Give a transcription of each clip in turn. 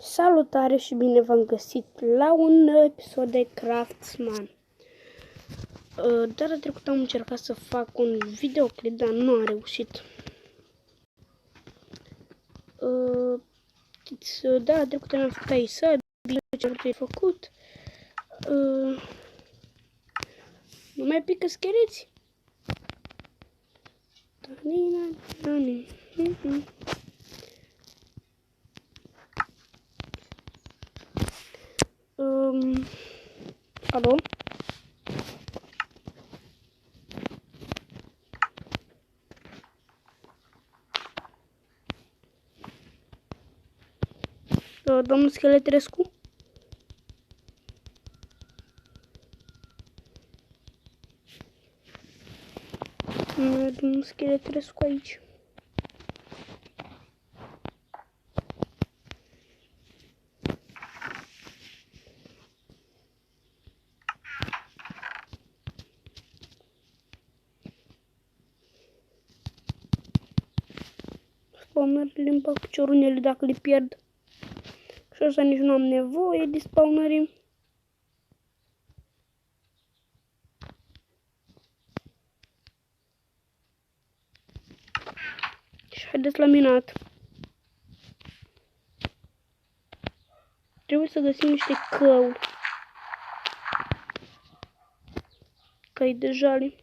Salutare și bine v-am găsit la un nou episod de Craftsman. Data trecută am încercat să fac un videoclip, dar nu am reușit. Data trecută am făcut aici bine ce trebuie făcut. Nu mai pică scheleți. Alo? Domnul Scheletrescu? Domnul Scheletrescu aici. Spawnerele îmi bag piciorunele dacă le pierd. Și așa nici nu am nevoie de spawnări. Și haideți la minat. Trebuie să găsim niște căuri. Căi de jale.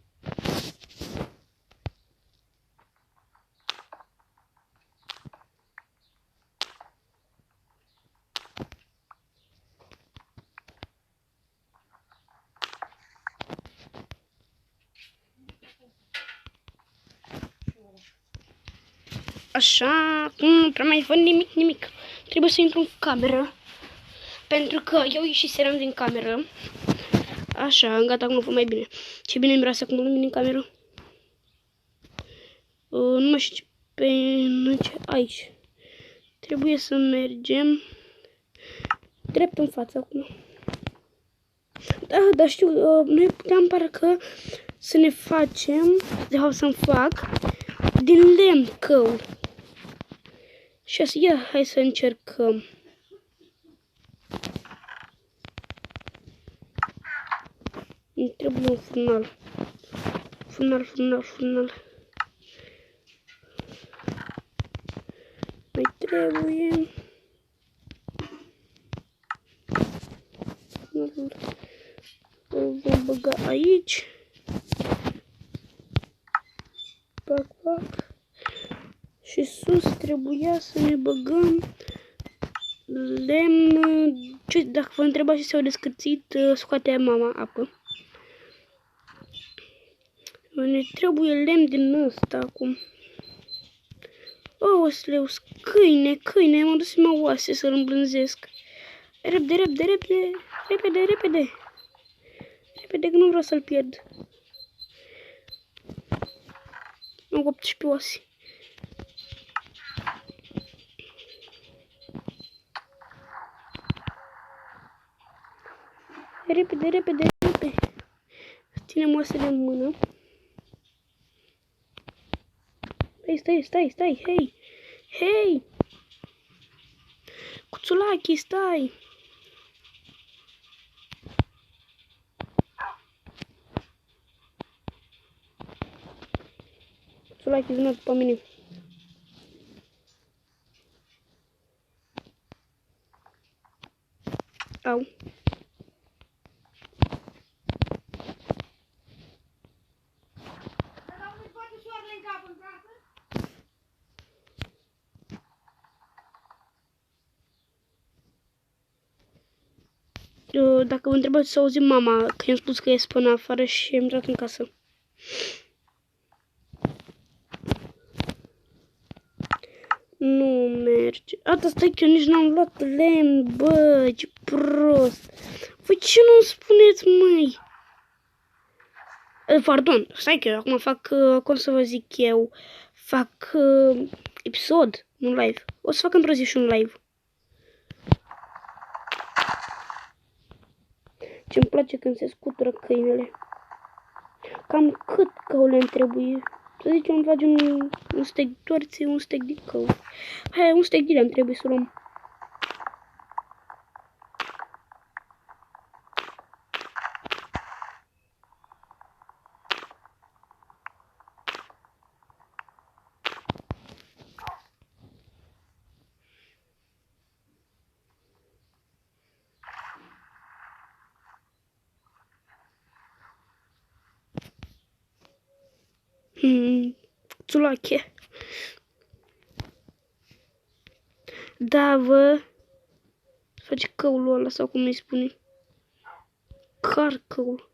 Așa, acum nu prea mai văd nimic. Trebuie să intru în cameră. Pentru că eu ieșiseram din cameră. Așa, gata, acum văd mai bine. Ce bine miroase acum la mine în cameră. Nu mai știu ce aici. Trebuie să mergem drept în față acum. Da, știu, noi puteam parcă să ne facem, de fapt să-mi fac din lemn căul. Și asta, ia, hai să încercăm. Îmi trebuie un furnal. Furnal. Mai trebuie... Îl vom băga aici. Pac. Și sus trebuia să ne băgăm lemn. Dacă vă întrebați ce s-au descărțit, scoate mama apă. Ne trebuie lemn din ăsta acum. Oh, sleus, câine, m-am dus să mă oase să-l îmblânzesc. Repede, că nu vreau să-l pierd. Am 18 oase. Repede. Ținem oasele în mână. Stai, hei! Cuțulachi, stai! Cuțulachi, vină după mine. Au. Dacă vă întrebați să auzim mama, că i-am spus că ies până afară și am intrat în casă. Nu merge. Stai că eu nici n-am luat lemn, bă, ce prost. Voi ce nu-mi spuneți, măi? Pardon, stai că eu acum fac, cum să vă zic eu, fac episod, nu live. O să fac într-o zi și un live. Ce-mi place când se scutură câinele. Cam cât căule îmi trebuie? Să zicem, îmi facem un steak de torție, un steak de cău. Hai, un steak de îmi trebuie să luăm. Țulache. Da, vă. Face căulul ăla sau cum îi spune. Carcăul.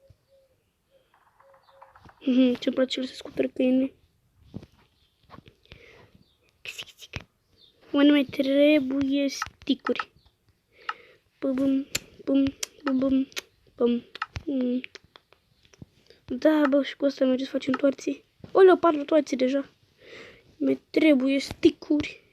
Ce-mi place să scutură câine. Mă, nu mai trebuie sticuri. Bum, bum, bum, bum, bum. Da, bă, și cu asta merge să facem toarții. Oleu, 4 toarții deja. Mai trebuie sticuri.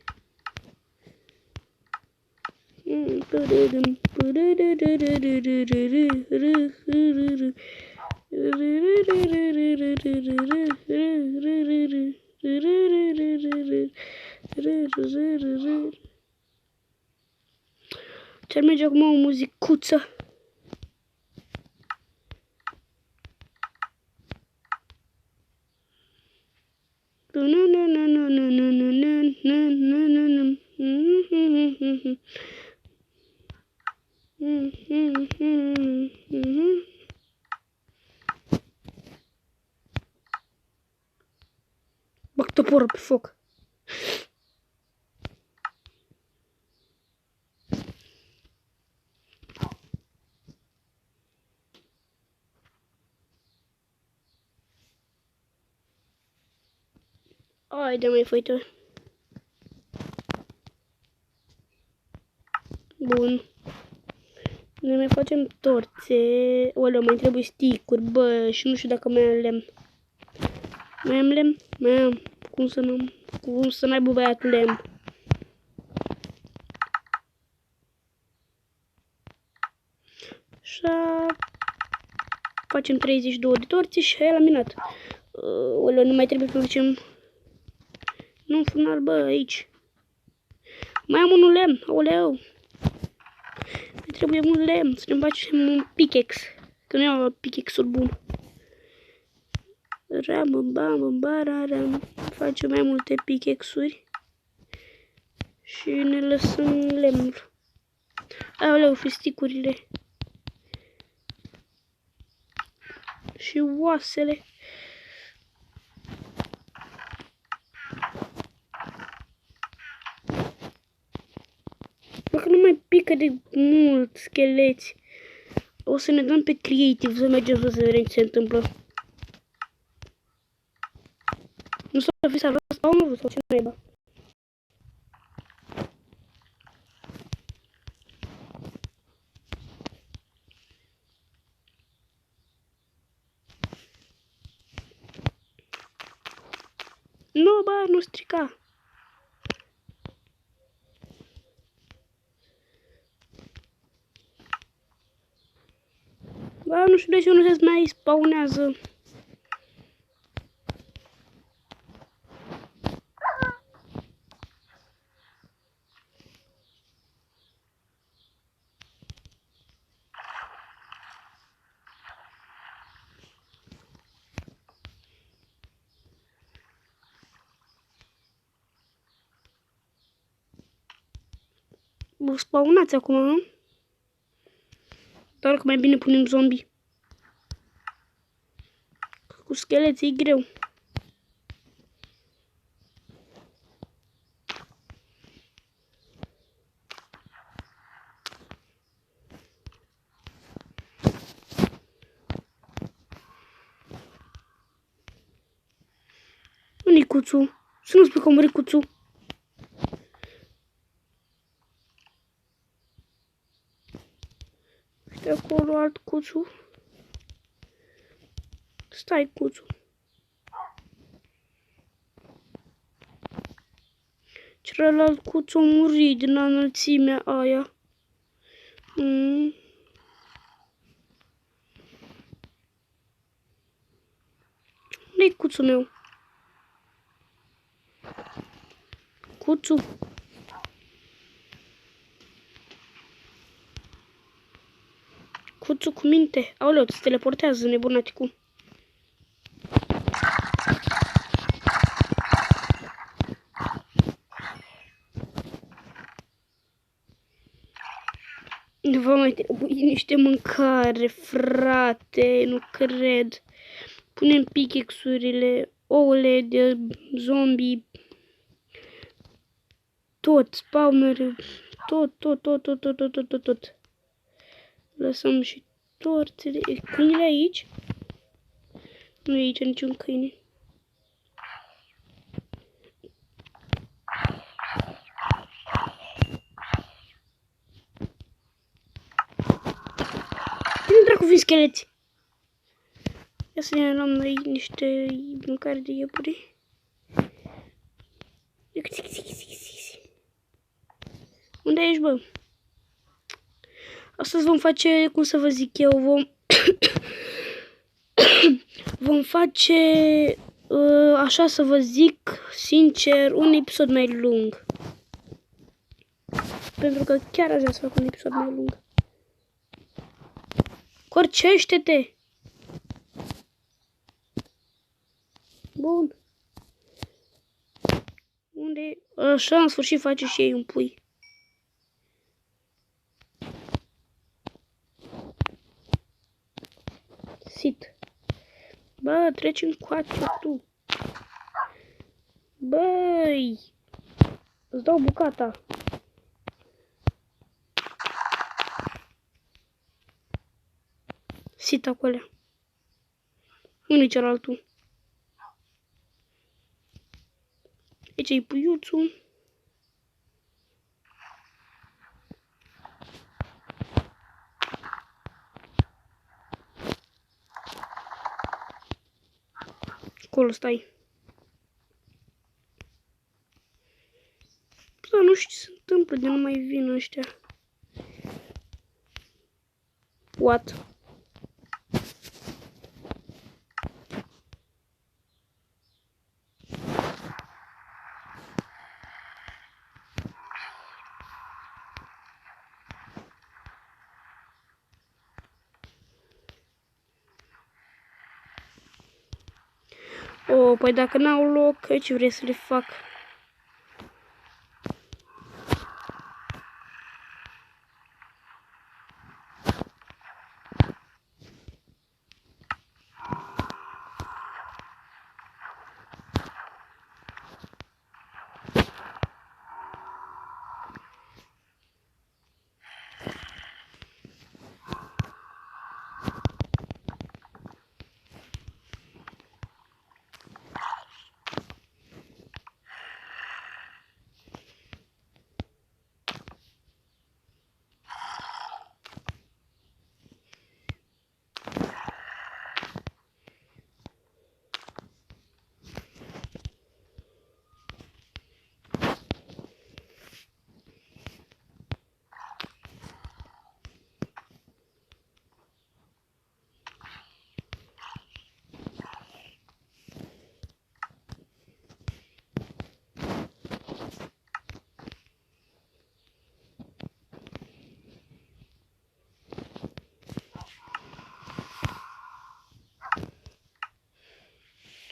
Ce-ar merge acum o muzicuță? Bag toporul pe foc. Haide, mai făită. Bun. Ne mai facem torțe. Oleu, mai trebuie sticuri, bă, și nu știu dacă mai am lemn. Mai am lemn? Mai am. Cum să n-aibă băiatul lemn? Așa. Facem 32 de torțe și aia la minat. Oleu, nu mai trebuie să facem... Nu un furnal, bă, aici. Mai am unul lemn, oleu. Mai trebuie un lemn, să ne facem un pickaxe. Că nu iau pickaxe-ul bun. Ram. Facem mai multe pickaxe-uri. Și ne lăsăm lemnul. Aoleu, și sticurile. Și oasele. Bă, că nu mai pică de mult scheleți. O să ne dăm pe creative să mergem să vedem ce se întâmplă. Nu s-a fi salvat spawnul sau ce naiba? Nu, bă, nu strica. Bă, nu știu de ce nu se mai spawnează. Vă spawnați acum, nu? Doar că mai bine punem zombie. Cu scheleți e greu. Unde-i cuțu? Să nu spui că mări cuțu. Uite acolo alt cuțu. Stai, cuțu. Celălalt cuțu a murit din înălțimea aia. Unde-i cuțul meu? Cuțu. Cuțu cu minte. Aoleu, se teleportează nebunaticul. Vă mai trebuie niște mâncare, frate, nu cred. Punem pickaxe-urile. ouăle de zombie, tot, spawner, tot. Lăsăm și torțele. Câinele aici? Nu e aici niciun câine. Cine dracu vin scheleți? Ia să ne luăm noi niște mâncare de iepuri. Unde ești, bă? Astăzi vom face, cum să vă zic eu, vom face, așa să vă zic, sincer, un episod mai lung. Pentru că chiar aș vrea să fac un episod mai lung. Corcește-te! Bun. Unde? Așa, în sfârșit face și ei un pui. Sit. Bă, treci încoace tu. Băi! Îți dau bucata. Sit acolo. Unde-i cealaltul? Aici e puiuțul. Acolo stai. Da, nu știu ce se întâmplă de nu mai vin ăștia. What? Oh, păi dacă n-au loc, ce vrei să le fac?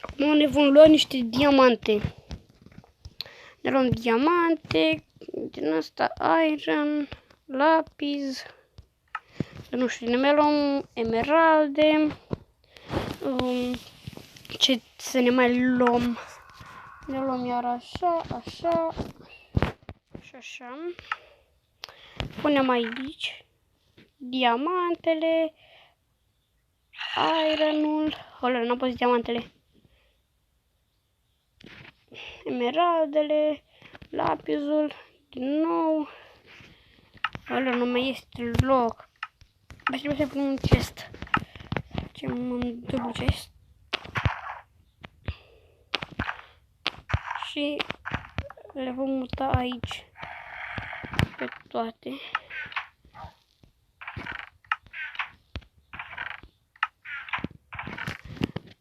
Acum ne vom lua niște diamante. Ne luăm diamante, din asta iron, lapis, nu știu, ne luăm emeralde, ce să ne mai luăm? Ne luăm iar așa, așa și așa. Punem aici diamantele, ironul, ăla n-am pus diamantele. Emeraldele, lapisul, din nou. Ăla nu mai este loc. Bă, trebuie să punem un chest. Facem un dublu chest. Și le vom muta aici. Pe toate.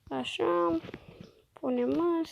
Așa. Punem asta.